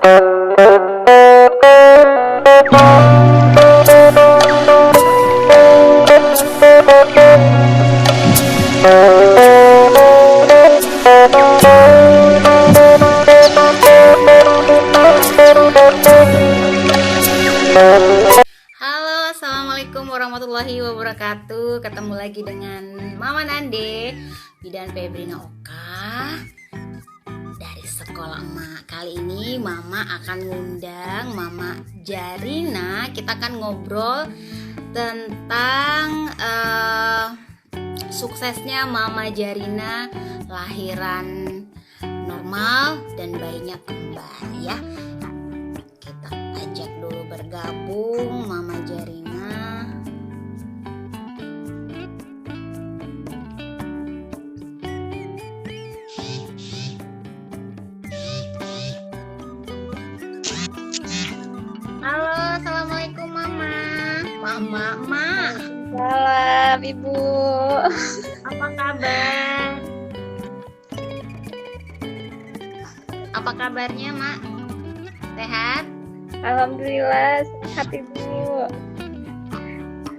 Halo, assalamualaikum warahmatullahi wabarakatuh. Ketemu lagi dengan Mama Nande, Bidan Febrina Oka dari Sekolah Emak. Kali ini Mama akan ngundang Mama Jarina. Kita akan ngobrol tentang suksesnya Mama Jarina lahiran normal dan bayinya kembar ya. Kita ajak dulu bergabung Mama Jarina. Halo, assalamualaikum Mama. Mama. Salam Ibu. Apa kabar? Apa kabarnya, Mak? Sehat? Alhamdulillah sehat Ibu.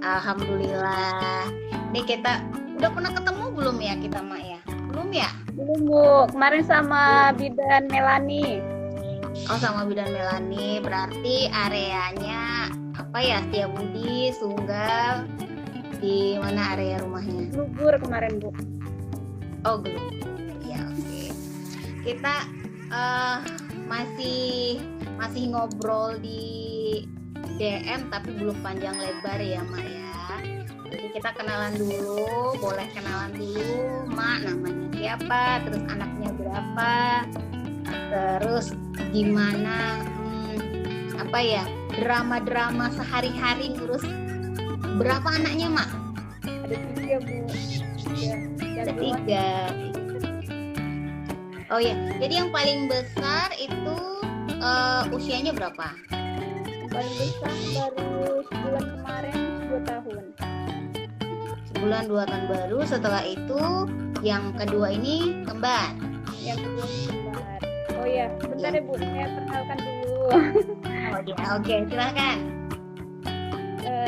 Alhamdulillah. Ini kita udah pernah ketemu belum ya kita, Mak ya? Belum ya? Belum Bu, kemarin sama Bidan Melani. Oh, sama Bidan Melani. Berarti areanya apa ya? Setiabudi, Sunggal. Di mana area rumahnya? Lugur kemarin Bu. Oh, belum. Ya, oke. Kita masih ngobrol di DM tapi belum panjang lebar ya Mak ya. Jadi kita kenalan dulu, boleh kenalan dulu Mak, namanya siapa, terus anaknya berapa, terus gimana apa ya, drama-drama sehari-hari ngurus berapa anaknya Mak? Ada 3 Bu. Ya, Ada 3. Oh ya, jadi yang paling besar itu usianya berapa? Paling besar baru sebulan kemarin 2 tahun. Sebulan 2 tahun baru. Setelah itu yang kedua ini kembar. Yang kedua kembar. Oh ya, bentar ya Bu, saya perkenalkan dulu. Oh ya, oke, silakan.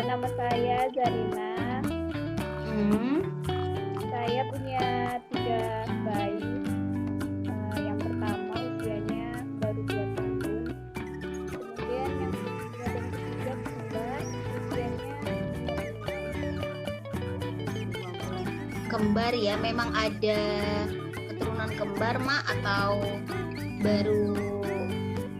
Nama saya Zarina. Saya punya 3 bayi. Yang pertama usianya baru 2 tahun. Kemudian yang kedua dan ketiga kembar usianya 2 bulan. Kembar ya, memang ada keturunan kembar Mak atau baru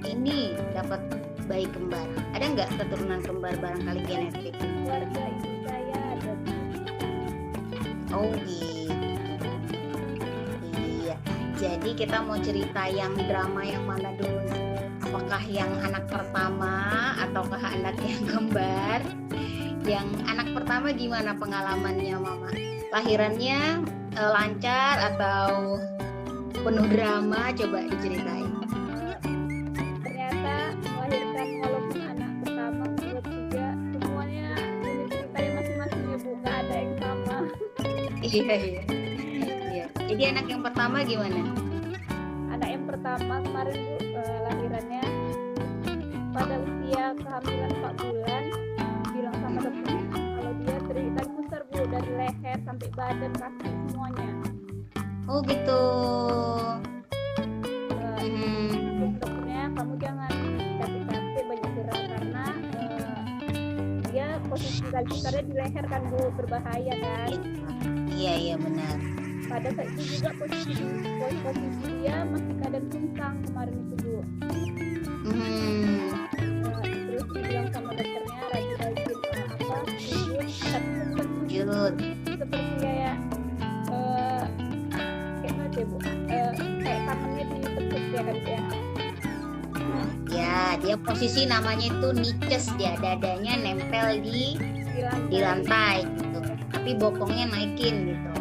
ini dapat bayi kembar? Ada nggak keturunan kembar barangkali genetik? Keluarga ibu saya ada. Oh gitu. Iya. Jadi kita mau cerita yang drama yang mana dulu? Apakah yang anak pertama ataukah anak yang kembar? Yang anak pertama gimana pengalamannya Mama? Lahirannya lancar atau penuh drama? Coba diceritain. Ternyata melahirkan walaupun anak pertama, kedua, ketiga semuanya ini ceritanya masing-masing ya Bu, nggak ada yang sama. Iya. Jadi anak yang pertama gimana? Anak yang pertama kemarin Bu, lahirannya pada usia kehamilan 4 bulan, bilang sama dokternya kalau dia tadi besar Bu, dari leher sampai badan, kaki semuanya. Oh gitu. Dokternya kamu jangan capek-capek banyak gerak karena dia posisi tali pusarnya di leher kan Bu, berbahaya kan. Iya benar. Pada saat itu juga posisi dia masih keadaan pingsan kemarin itu Bu. Terus dibilang sama dokternya rajin-rajin sujud, tapi Jut. seperti kayak kayak mana Bu, kayak tangannya ditekuk ya kan ya. Ya, dia posisi namanya itu niches, dia dadanya nempel di lantai gitu. Tapi bokongnya naikin gitu.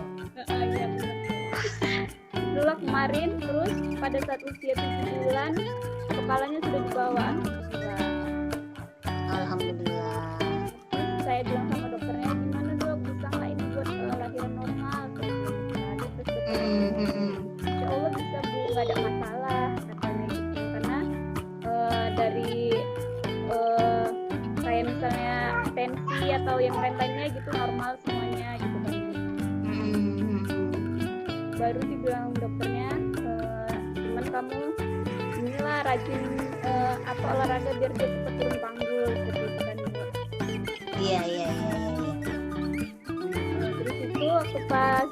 Iya benar. Itulah kemarin, terus pada saat usia 7 bulan kepalanya sudah di bawah. Alhamdulillah. Terus saya bilang sama dokternya, gimana Dok, bisa nggak ini buat lahiran normal? Terus dokternya, Insya Allah bisa Bu, nggak ada masalah katanya gitu. Karena atau yang lain-lainnya gitu normal semuanya gitu kan. Baru dibilang dokternya, cuman kamu inilah rajin apa olahraga biar dia cepat turun panggul seperti itu kan. Iya. Terus itu aku pas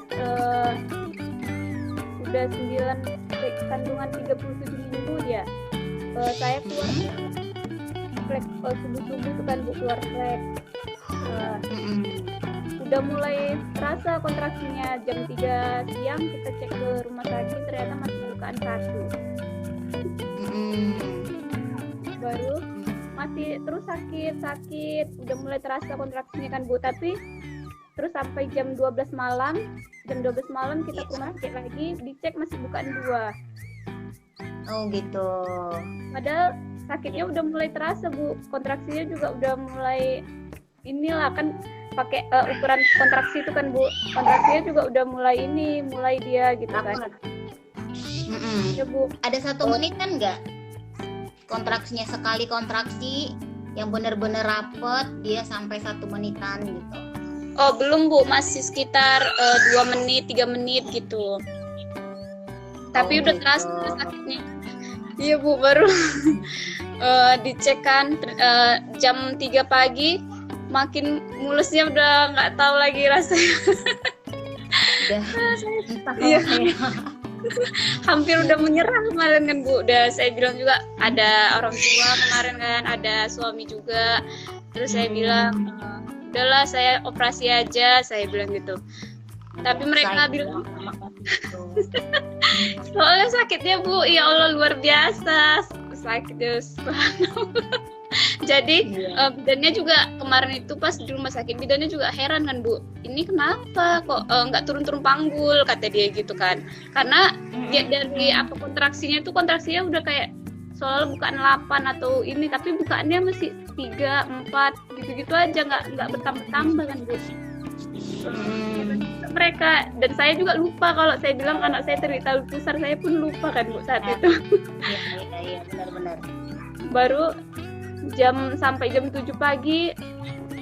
udah 9 kandungan 37 minggu ya, saya keluar flek subuh-subuh tuh kan Bu, keluar flek. Udah mulai terasa kontraksinya jam 3 siang, kita cek ke rumah sakit ternyata masih bukaan 1. Baru masih terus sakit, udah mulai terasa kontraksinya kan Bu, tapi terus sampai jam 12 malam kita ke rumah sakit lagi, dicek masih bukaan 2. Oh gitu. Padahal sakitnya udah mulai terasa Bu, kontraksinya juga udah mulai inilah kan pakai ukuran kontraksi itu kan Bu, kontraksinya juga udah mulai dia gitu kan. Ya Bu. Ada 1 menit kan nggak? Kontraksinya sekali kontraksi yang benar-benar rapet dia sampai 1 menitan gitu. Oh belum Bu, masih sekitar 2 menit 3 menit gitu. Tapi udah gitu. terasa sakitnya. Iya Bu, baru dicek kan jam 3 pagi makin mulusnya udah nggak tahu lagi rasanya. Udah entah Iya. kayak Hampir udah menyerah kemarin kan Bu. Udah saya bilang juga ada orang tua kemarin kan, ada suami juga. Terus saya bilang udahlah saya operasi aja, saya bilang gitu. Tapi mereka bilang soalnya sakitnya Bu, ya Allah luar biasa sakitnya. Jadi bidannya juga kemarin itu pas di rumah sakit, bidannya juga heran kan Bu, ini kenapa kok nggak turun-turun panggul, kata dia gitu kan. Karena dia dari apa kontraksinya udah kayak soal bukaan 8 atau ini, tapi bukaannya masih 3, 4 gitu-gitu aja, nggak bertambah-tambah kan Bu. Mereka dan saya juga lupa kalau saya bilang anak saya terlihat besar, saya pun lupa kan Bu saat itu. Iya benar-benar. Baru sampai jam 7 pagi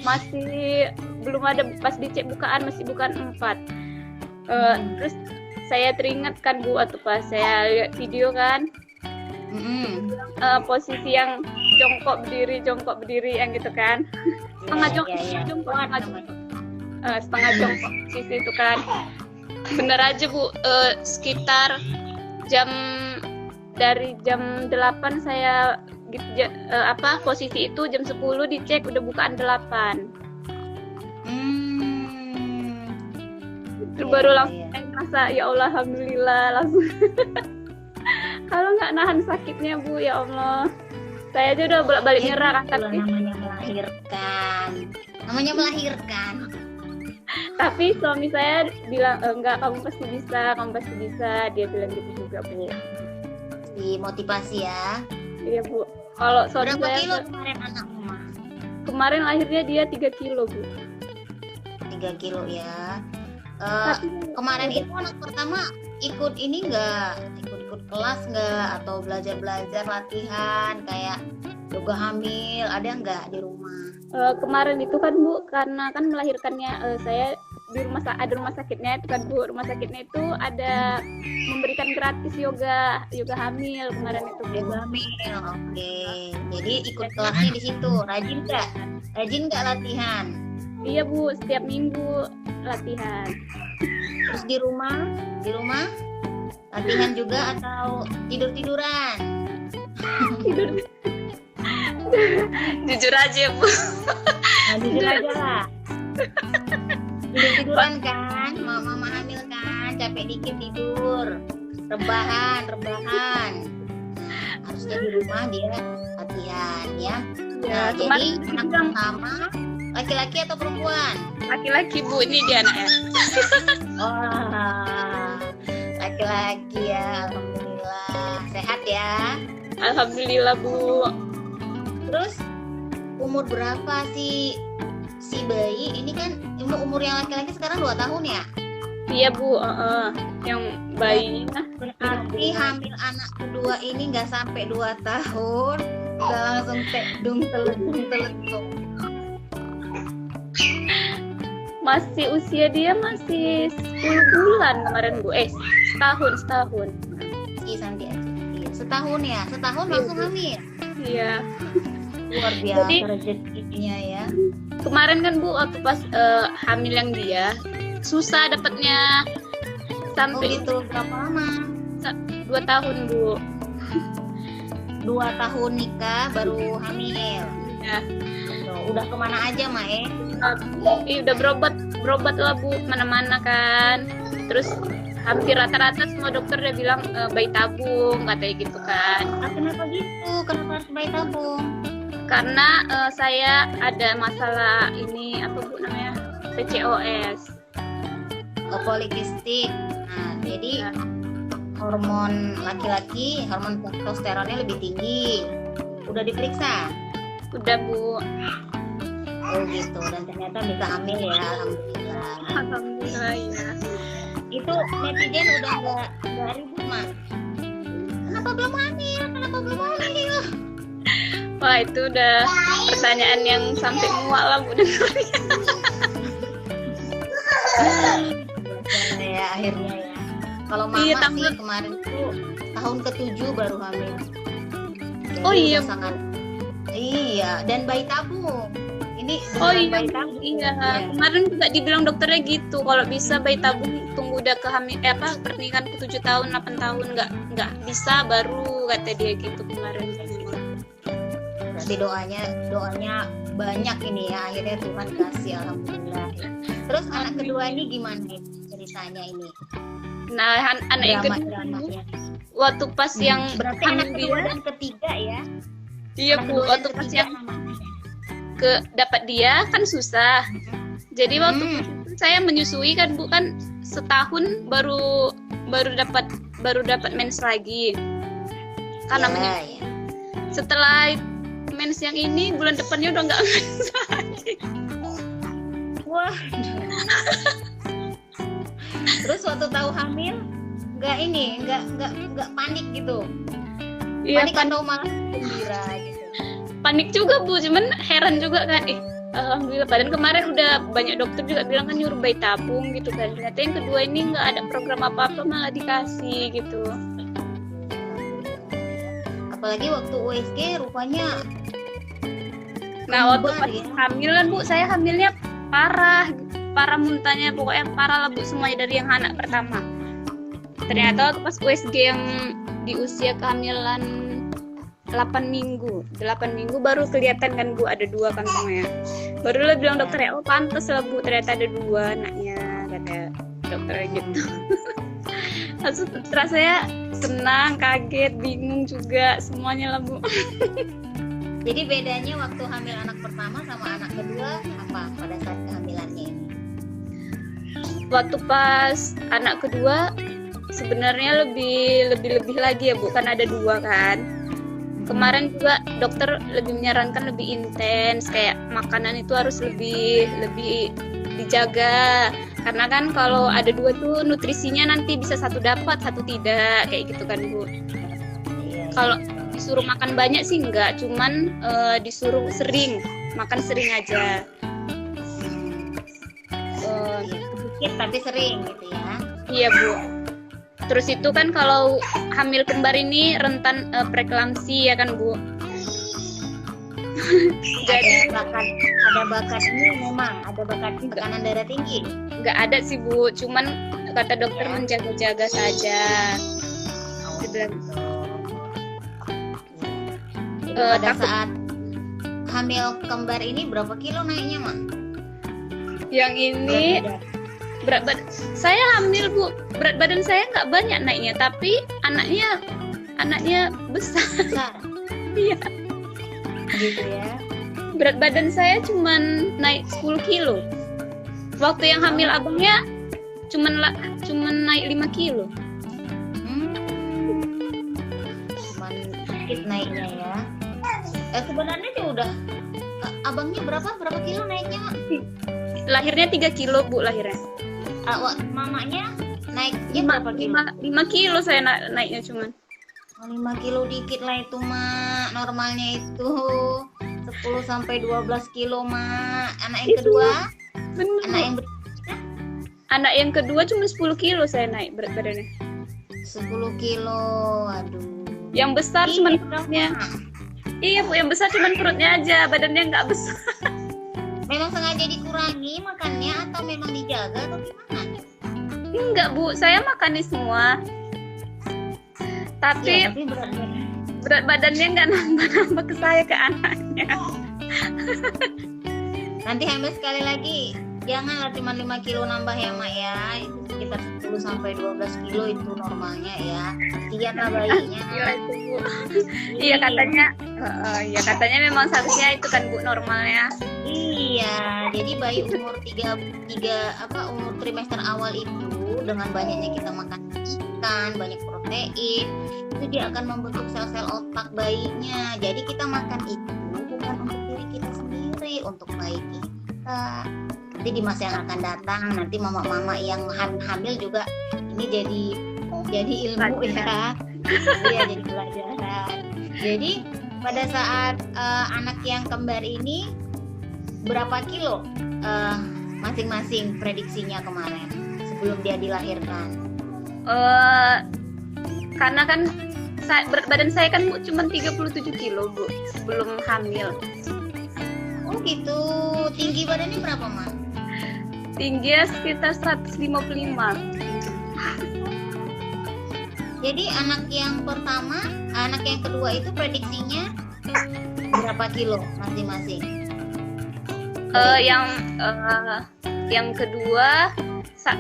masih belum ada, pas dicek bukaan masih bukaan 4. Terus saya teringat kan Bu, waktu pas saya lihat video kan, posisi yang jongkok berdiri yang gitu kan, setengah jongkok posisi itu kan. Bener aja Bu, sekitar dari jam 8 saya gitu, posisi itu jam 10 dicek udah bukaan 8. Itu baru langsung merasa ya Allah alhamdulillah langsung. Kalau nggak nahan sakitnya Bu, ya Allah, saya aja udah bolak-balik nyerah kan. Tapi namanya melahirkan. Tapi suami saya bilang enggak, kamu pasti bisa, dia bilang gitu juga Bu. Dimotivasi ya. Iya Bu. Kalau suami berapa saya kilo kemarin anak Mama? Kemarin lahirnya dia 3 kilo Bu. 3 kilo ya. Kemarin itu anak pertama ikut ini nggak? Ikut kelas nggak? Atau belajar latihan kayak yoga hamil, ada nggak di rumah? Kemarin itu kan Bu, karena kan melahirkannya saya di rumah sakitnya itu kan Bu, rumah sakitnya itu ada memberikan gratis yoga hamil kemarin itu Bu. Yoga hamil, oke. Jadi ikut kelasnya di situ. Rajin nggak latihan? Iya Bu, setiap minggu latihan. Terus di rumah latihan juga atau tiduran? Tidur. Jujur aja Bu. Jujur aja lah. Tiduran kan, mama hamil kan, capek dikit tidur, rebahan. Harusnya di rumah dia latihan ya. Nah, jadi anak pertama laki-laki atau perempuan? Laki-laki Bu, ini dia anaknya. Wah, laki-laki ya, alhamdulillah. Sehat ya? Alhamdulillah Bu. Terus umur berapa si bayi? Ini kan umur yang laki-laki sekarang 2 tahun ya? Iya Bu, yang bayinya. Berarti hamil anak kedua ini nggak sampai 2 tahun, udah langsung teluk. masih usia dia masih 10 bulan kemarin Bu. Setahun. Ih, Santi aja. Iya, setahun ya, setahun langsung hamil. Iya. Luar biasa Jadi- rezekinya ya. Kemarin kan Bu waktu pas hamil yang dia susah dapatnya Oh sampai gitu, berapa lama? 2 tahun Bu. 2 tahun nikah baru hamil. Ya. Tuh, udah kemana aja Mae? Udah berobat lah Bu mana-mana kan. Terus hampir rata-rata semua dokter udah bilang bayi tabung katanya gitu kan. Ah, kenapa gitu? Kenapa harus bayi tabung? Karena saya ada masalah ini apa Bu namanya PCOS. Polikistik. Nah, jadi Ya. hormon laki-laki, hormon testosteronnya lebih tinggi. Udah diperiksa? Udah Bu. Oh gitu. Dan ternyata bisa hamil ya, alhamdulillah. Alhamdulillah ya. Itu netizen udah nggak ribut Mak. Kenapa belum hamil? Kenapa belum hamil? Wah itu udah pertanyaan yang sampai muak lah Bu dengarnya. Biasanya ya akhirnya ya. Kalau mama Iya, sih kemarin tuh tahun ke-7 baru hamil. Jadi Oh, iya. udah sangat. Iya, dan bayi tabung. Ini Oh beneran iya, bayi tabung. iya. Kemarin juga dibilang dokternya gitu. Kalau bisa bayi tabung tunggu udah pernikahan ke 7 tahun, 8 tahun nggak bisa baru kata dia gitu kemarin. Berarti doanya banyak ini ya. Akhirnya Tuhan kasih alhamdulillah. Terus anak kedua ini gimana nih ceritanya ini? Nah, anak yang kedua Drama-dramanya. waktu pas yang Berarti hamil anak kedua dia, dan ketiga ya. iya Anak Bu, kedua dan waktu pas ketiga yang namanya. dapat dia kan susah. Jadi waktu Hmm. itu saya menyusui kan Bu kan setahun baru dapat mens lagi. Kan namanya Ya. setelah mens yang ini bulan depannya udah nggak mens lagi. Wah. Terus waktu tahu hamil nggak panik gitu. Iya Panik atau malah gembira gitu. panik juga Bu, cuman heran juga kan alhamdulillah. Padahal kemarin udah banyak dokter juga bilang kan nyuruh bayi tabung gitu kan. Ternyata yang kedua ini nggak ada program apa-apa malah dikasih gitu. Apalagi waktu USG rupanya. Nah waktu kembar pas ya. hamil kan Bu, saya hamilnya parah muntahnya, pokoknya parah lah Bu semuanya dari yang anak pertama. Ternyata waktu pas USG yang di usia kehamilan 8 minggu baru kelihatan kan Bu ada 2 kantongnya. Barulah bilang dokter ya, oh pantas lah Bu ternyata ada 2 anaknya kata dokternya gitu. Langsung rasanya senang, kaget, bingung juga semuanya lah Bu. Jadi bedanya waktu hamil anak pertama sama anak kedua apa pada saat kehamilannya ini? Waktu pas anak kedua sebenarnya lebih lagi ya Bu, kan ada 2 kan. Kemarin juga dokter lebih menyarankan lebih intens, kayak makanan itu harus lebih dijaga. Karena kan kalau ada 2 tuh nutrisinya nanti bisa satu dapat, satu tidak, kayak gitu kan Bu. Iya. Kalau disuruh makan banyak sih enggak, cuman disuruh makan sering aja. Sedikit tapi sering gitu ya. Iya Bu. Terus itu kan kalau hamil kembar ini rentan preeklamsi ya kan Bu. Jadi ada bakat ini memang ada bakat tekanan darah tinggi. nggak ada sih Bu, cuman kata dokter menjaga-jaga saja. Dia bilang, Jadi pada takut. saat hamil kembar ini berapa kilo naiknya Mak? yang ini berat badan saya hamil Bu, berat badan saya nggak banyak naiknya, tapi anaknya besar. Besar. Iya. Gitu ya. Berat badan saya cuman naik 10 kilo. Waktu yang hamil abangnya cuman naik 5 kilo. Cuman sedikit naiknya ya. Sebenarnya dia udah abangnya berapa kilo naiknya Mak? Lahirnya 3 kilo Bu lahirnya. Mamanya naiknya berapa kilo? 5 kilo saya naiknya cuman. 5 kilo dikit lah itu Mak. Normalnya itu 10 sampai 12 kilo Mak. Anak yang kedua, Bener. anak yang anak yang kedua cuma 10 kilo saya naik berat badannya. 10 kilo, aduh. Yang besar Iya, cuman perutnya. Iya Bu, yang besar cuman perutnya aja, badannya nggak besar. Memang sengaja dikurangi makannya atau memang dijaga atau gimana? Enggak Bu, saya makan ini semua. Tapi Ya, tapi berat badan. berat badannya nggak nambah-nambah ke saya, ke anaknya. Nanti hamil sekali lagi, janganlah cuma 5 kilo nambah ya Mak ya. Itu sekitar 10 sampai 12 kilo itu normalnya ya. Kasihan lah bayinya. Iya itu Bu. Iya katanya, iya katanya memang seharusnya itu kan Bu normalnya. Iya, jadi bayi umur 3 umur trimester awal itu dengan banyaknya kita makan ikan, banyak protein, itu dia akan membentuk sel-sel otak bayinya. Jadi kita makan itu bukan untuk diri kita sendiri, untuk bayi kita. Nanti di masa yang akan datang, nanti mama-mama yang hamil juga ini jadi ilmu ya. Iya, jadi pelajaran. Jadi pada saat anak yang kembar ini berapa kilo masing-masing prediksinya kemarin sebelum dia dilahirkan? Karena kan berat badan saya kan Bu cuma 37 kilo Bu sebelum hamil. Oh gitu. Tinggi badannya berapa, Mak? Tingginya sekitar 155. Jadi anak yang kedua itu prediksinya berapa kilo masing-masing? Yang kedua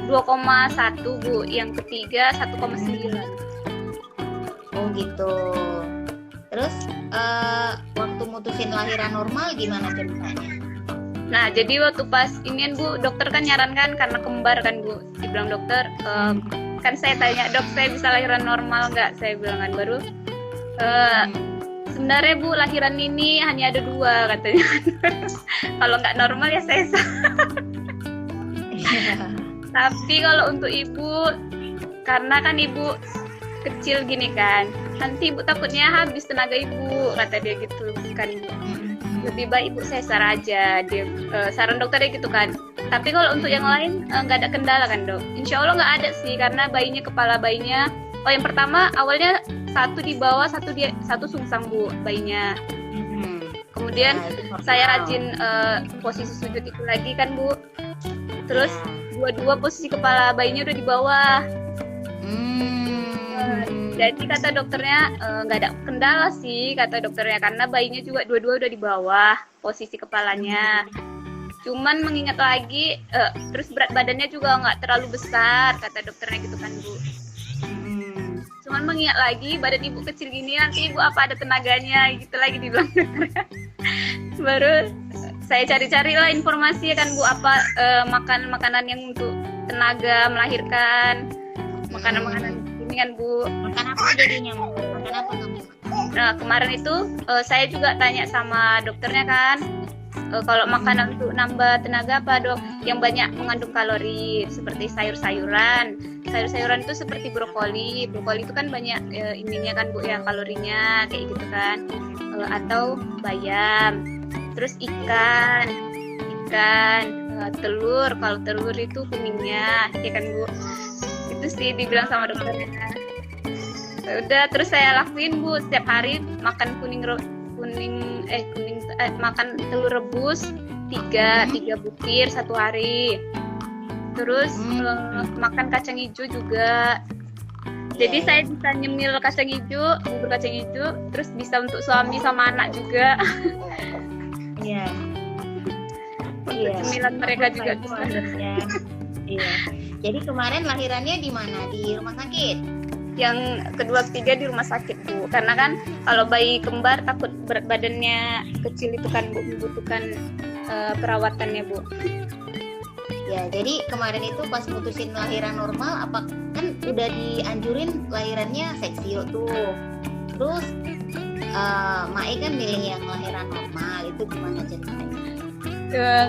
2,1 Bu, yang ketiga 1,9. Oh gitu. Terus waktu mutusin lahiran normal gimana ceritanya? Nah jadi waktu pas inian Bu, dokter kan nyarankan karena kembar kan Bu, dibilang dokter kan saya tanya, dok saya bisa lahiran normal nggak? Saya bilang kan baru sebenarnya Bu lahiran ini hanya ada 2 katanya. Kalau nggak normal ya saya Tapi kalau untuk ibu, karena kan ibu kecil gini kan, nanti ibu takutnya habis tenaga ibu, kata dia gitu kan. Lebih baik ibu sesar aja, dia saran dokternya gitu kan. Tapi kalau untuk yang lain nggak ada kendala kan dok? Insya Allah nggak ada sih, karena kepala bayinya, yang pertama awalnya 1 di bawah, 1 sungsang Bu bayinya. Kemudian saya rajin posisi sujud itu lagi kan Bu. Terus dua posisi kepala bayinya udah di bawah. Jadi kata dokternya nggak ada kendala sih kata dokternya, karena bayinya juga dua udah di bawah posisi kepalanya. Cuman mengingat lagi terus berat badannya juga nggak terlalu besar kata dokternya gitu kan Bu. Cuman mengingat lagi badan ibu kecil gini, nanti ibu apa ada tenaganya gitu lagi dibilang dokternya. Baru saya cari-cari lah informasi kan Bu, apa makanan yang untuk tenaga melahirkan, makanan ini kan Bu. Makan apa jadinya? Makan apa kamu? Nah kemarin itu saya juga tanya sama dokternya kan, kalau makanan untuk nambah tenaga apa dok? Yang banyak mengandung kalori, seperti sayur-sayuran. Sayur-sayuran itu seperti brokoli itu kan banyak ininya kan Bu ya, kalorinya kayak gitu kan. Atau bayam. Terus ikan, telur. Kalau telur itu kuningnya, ya kan Bu. Itu sih dibilang sama dokternya. Udah terus saya lakuin Bu, setiap hari makan makan telur rebus 3 butir 1 hari. Terus makan kacang hijau juga. Jadi saya bisa nyemil kacang hijau, bubur kacang hijau, terus bisa untuk suami sama anak juga. Iya. Untuk cemilan mereka juga bisa. Iya. Jadi kemarin lahirannya di mana? Di rumah sakit? Yang kedua ketiga di rumah sakit Bu, karena kan kalau bayi kembar takut berat badannya kecil itu kan Bu, membutuhkan perawatannya Bu. Ya, jadi kemarin itu pas mutusin lahiran normal, apa kan udah dianjurin lahirannya seksio tuh. Terus Mae kan milih yang lahiran normal, itu gimana ceritanya?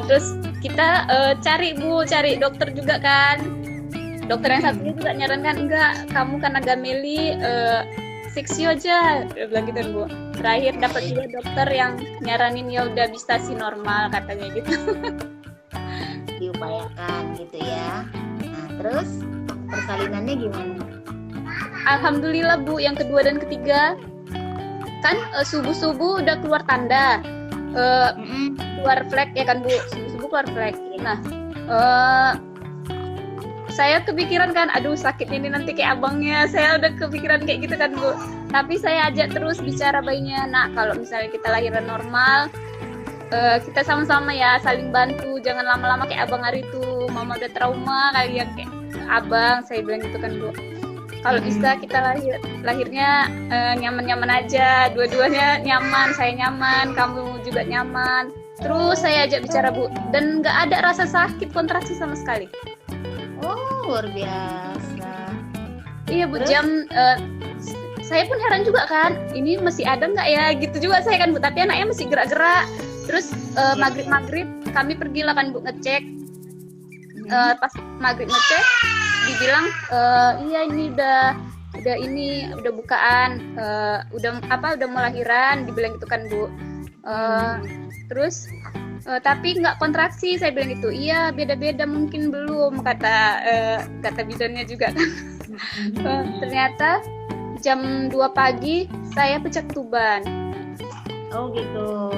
Terus kita cari dokter juga kan. Dokter yang satunya juga nyarankan, enggak, kamu kan agak milih seksio aja, dia bilang gitu Bu. Terakhir dapat juga dokter yang nyaranin ya udah bisa sih normal katanya gitu. Diupayakan gitu ya. Terus persalinannya gimana? Alhamdulillah Bu, yang kedua dan ketiga kan subuh-subuh udah keluar tanda, keluar flag ya kan Bu, subuh-subuh keluar flag. Nah, saya kepikiran kan, aduh sakit ini nanti kayak abangnya, saya udah kepikiran kayak gitu kan Bu. Tapi saya ajak terus bicara bayinya, nah kalau misalnya kita lahiran normal, kita sama-sama ya saling bantu, jangan lama-lama kayak abang hari itu, mama udah trauma kali ya kayak abang, saya bilang gitu kan Bu. Kalau bisa kita lahirnya nyaman-nyaman aja, dua-duanya nyaman, saya nyaman, kamu juga nyaman. Terus saya ajak bicara Bu, dan nggak ada rasa sakit kontraksi sama sekali. Oh, luar biasa. Iya Bu, Terus? saya pun heran juga kan, ini masih ada nggak ya, gitu juga saya kan Bu, tapi anaknya masih gerak-gerak. Terus maghrib kami pergilah kan Bu ngecek. Pas maghrib ngecek, dibilang iya ini udah bukaan, udah mau lahiran, dibilang gitu kan Bu. Terus tapi nggak kontraksi, saya bilang gitu. Iya beda-beda mungkin belum, kata bidannya juga kan. Ternyata jam 2 pagi saya pecah ketuban. Oh gitu.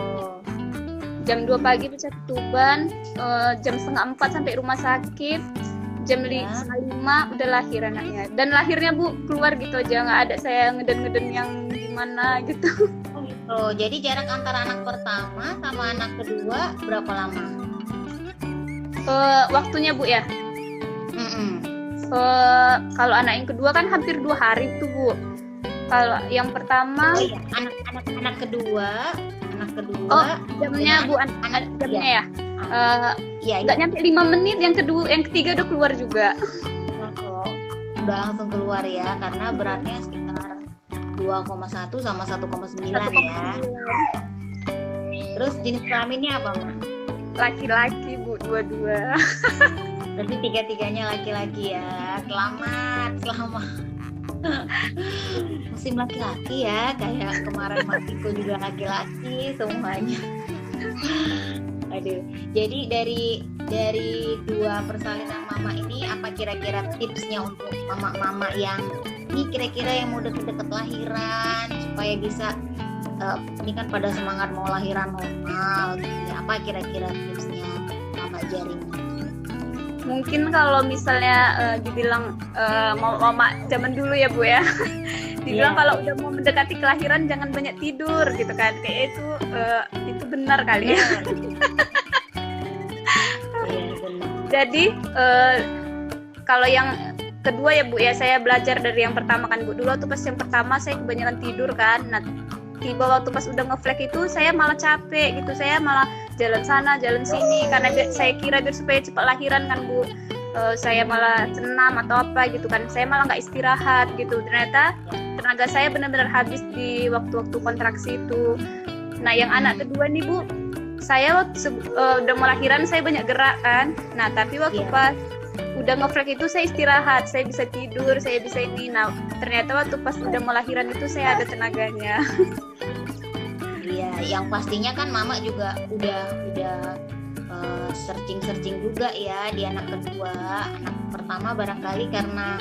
Jam 2 pagi pecah ketuban, jam 3:30 sampai rumah sakit, jam 5 udah lahir anaknya. Dan lahirnya Bu keluar gitu aja, nggak ada saya ngeden-ngeden yang gimana gitu. Oh gitu. Jadi jarak antara anak pertama sama anak kedua berapa lama? Waktunya Bu ya. Kalau anak yang kedua kan hampir 2 hari tuh Bu. Kalau yang pertama, Oh iya, anak kedua. oh jamnya Bu, jamnya ya. Iya, Nggak nyampe 5 menit, yang ketiga udah keluar juga. udah langsung keluar ya, karena beratnya sekitar 2,1 sama 1,9 ya. Terus jenis kelaminnya apa, Ma? Laki-laki Bu, dua-dua. Berarti tiga-tiganya laki-laki ya. Selamat. Musim laki-laki ya, kayak kemarin matiku juga laki-laki semuanya. Aduh. Jadi dari 2 persalinan mama ini, apa kira-kira tipsnya untuk mama-mama yang ini kira-kira yang mau deket-deket lahiran supaya bisa ini kan pada semangat mau lahiran normal gitu ya. Apa kira-kira tipsnya Mama Jaring? Mungkin kalau misalnya dibilang mama zaman dulu ya Bu ya, dibilang kalau udah mau mendekati kelahiran jangan banyak tidur gitu kan, kayak itu benar kali ya. Iya benar. Jadi kalau yang kedua ya Bu ya, saya belajar dari yang pertama kan Bu. Dulu waktu pas yang pertama saya kebanyakan tidur kan, nah tiba waktu pas udah nge-flag itu saya malah capek gitu, saya malah jalan sana jalan sini karena saya kira biar supaya cepat lahiran kan Bu. Saya malah senam atau apa gitu kan, saya malah nggak istirahat gitu. Ternyata tenaga saya benar-benar habis di waktu-waktu kontraksi itu. Nah yang anak kedua nih Bu, saya udah mau lahiran saya banyak gerak kan, nah tapi waktu pas udah nge-flag itu saya istirahat, saya bisa tidur, saya bisa ini. Nah ternyata waktu pas udah mau lahiran itu saya ada tenaganya. Iya, yang pastinya kan Mama juga udah searching juga ya di anak kedua. Anak pertama barangkali karena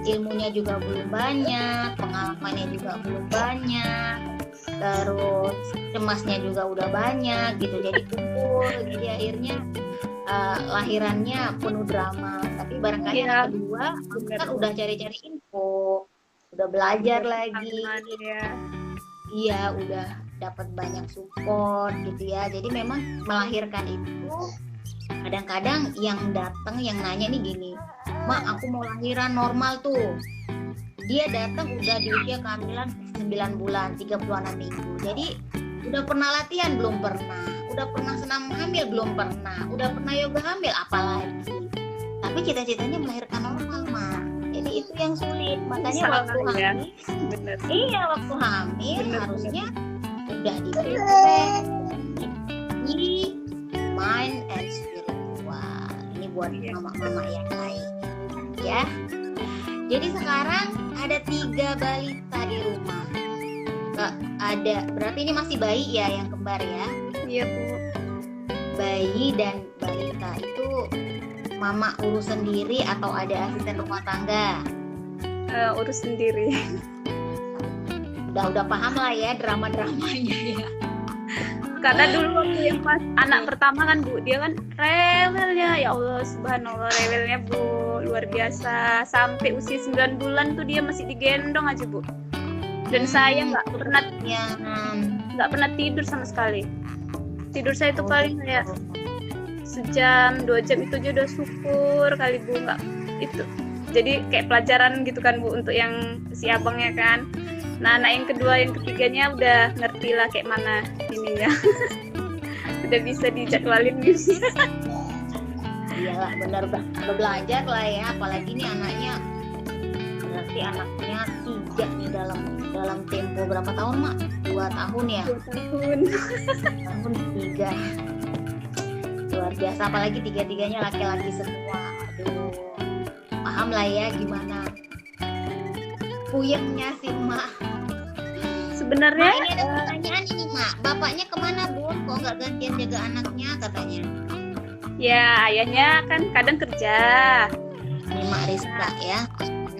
ilmunya juga belum banyak, pengalamannya juga belum banyak, terus cemasnya juga udah banyak gitu, jadi kumpul, jadi akhirnya lahirannya penuh drama. Tapi barangkali anak kedua kan udah cari-cari info, udah belajar lagi. Iya, udah dapat banyak support gitu ya. Jadi memang melahirkan itu kadang-kadang yang datang yang nanya nih gini, "Ma, aku mau lahiran normal tuh." Dia datang udah di usia kehamilan 9 bulan, 36 minggu. Jadi udah pernah latihan belum pernah, udah pernah senam hamil belum pernah, udah pernah yoga hamil apalagi. Tapi cita-citanya melahirkan normal, Ma. Jadi itu yang sulit. Makanya waktu hamil, iya waktu hamil harusnya udah di-prepare di mind and spiritual. Ini buat mama-mama yang lain ya. Jadi sekarang ada 3 balita di rumah. Ada, berarti ini masih bayi ya yang kembar ya? Iya Bu. Bayi dan balita itu mama urus sendiri atau ada asisten rumah tangga? Urus sendiri. Udah paham lah ya drama-dramanya ya. Karena dulu waktu yang pas anak pertama kan Bu, dia kan rewelnya, ya Allah subhanallah, rewelnya Bu, luar biasa. Sampai usia 9 bulan tuh dia masih digendong aja Bu. Dan saya nggak pernah tidur sama sekali. Tidur saya itu paling kayak sejam 2 jam itu aja udah syukur kali Bu, nggak itu. Jadi kayak pelajaran gitu kan Bu untuk yang si abangnya kan. Nah anak yang kedua yang ketiganya udah ngerti lah kayak mana ininya. Udah bisa dijadwalin gitu. Iyalah bener, udah belajar lah ya, apalagi nih anaknya, berarti anaknya 3 nih dalam tempo berapa tahun Mak? 2 tahun ya? 2 tahun. Tahun 3 luar biasa, apalagi 3-tiganya laki-laki semua. Aduh, paham lah ya gimana puyengnya si Mak. Sebenarnya Ini ada pertanyaan ini Mak, bapaknya kemana Bun? Kok nggak gantian jaga anaknya katanya? ya ayahnya kan kadang kerja, Ini Mak Rizka ya.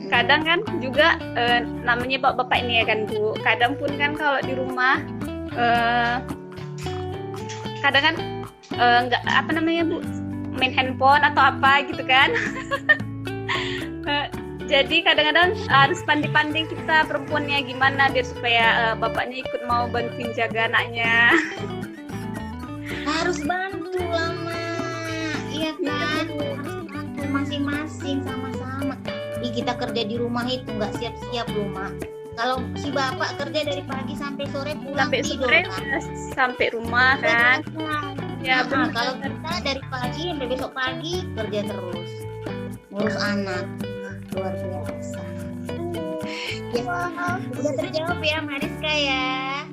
kadang kan juga namanya bapak ini ya kan Bu, kadang pun kan kalau di rumah kadang kan nggak apa namanya Bu, main handphone atau apa gitu kan. Jadi kadang-kadang harus pandai-pandai kita perempuannya gimana biar supaya bapaknya ikut mau bantuin jaga anaknya. Harus bantu lah Mak, iya kan? Harus bantu masing-masing sama-sama. Kita kerja di rumah itu nggak siap-siap loh Mak. Kalau si bapak kerja dari pagi sampai sore pulang Sampai tidur sore kan? sampai rumah kan. Ya Nah, benar. kalau kita dari pagi sampai besok pagi kerja terus ngurus anak, luar biasa. Ya, udah terjawab ya Mariska ya.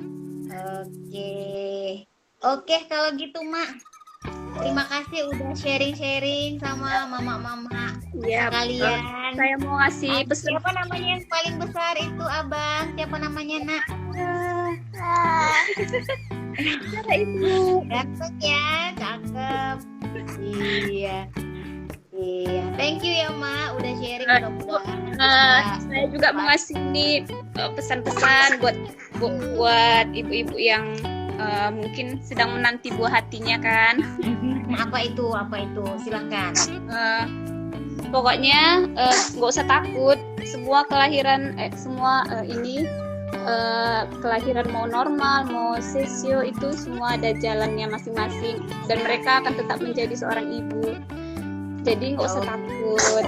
Oke kalau gitu Mak, terima kasih udah sharing-sharing sama mama-mama Ya, kalian. saya mau ngasih pesan. Siapa namanya yang paling besar itu Abang? Siapa namanya Nak? Itu. Cakep ya, cakep. Iya. Thank you ya Mak, udah sharing mudah-mudahan. Saya juga mau ngasih nih pesan-pesan buat ibu-ibu yang mungkin sedang menanti buah hatinya kan. Apa itu? Silakan. Pokoknya nggak usah takut. Semua kelahiran kelahiran mau normal mau sesio itu semua ada jalannya masing-masing dan mereka akan tetap menjadi seorang ibu. Jadi nggak usah takut.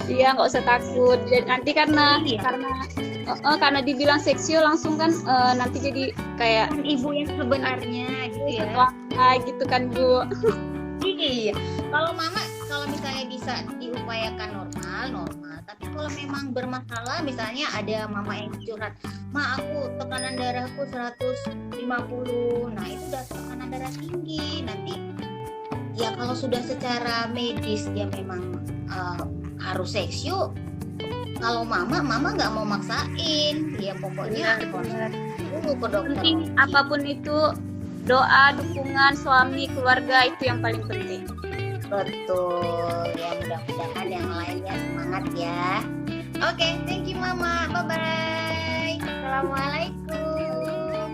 Iya nggak usah takut. Dan nanti karena dibilang seksio langsung kan nanti jadi kayak Ibu yang sebenarnya gitu ya. gitu kan Bu. Iya. Kalau Mama kalau misalnya bisa diupayakan normal. Tapi kalau memang bermasalah, misalnya ada mama yang curhat, Ma aku tekanan darahku 150. Nah itu udah tekanan darah tinggi. Nanti ya kalau sudah secara medis dia memang harus seksio. Kalau mama nggak mau maksain, ya pokoknya dulu ke dokter. Penting apapun itu doa, dukungan suami, keluarga itu yang paling penting. Betul, ya mudah-mudahan yang lainnya semangat ya. Oke, thank you Mama, bye-bye. Assalamualaikum.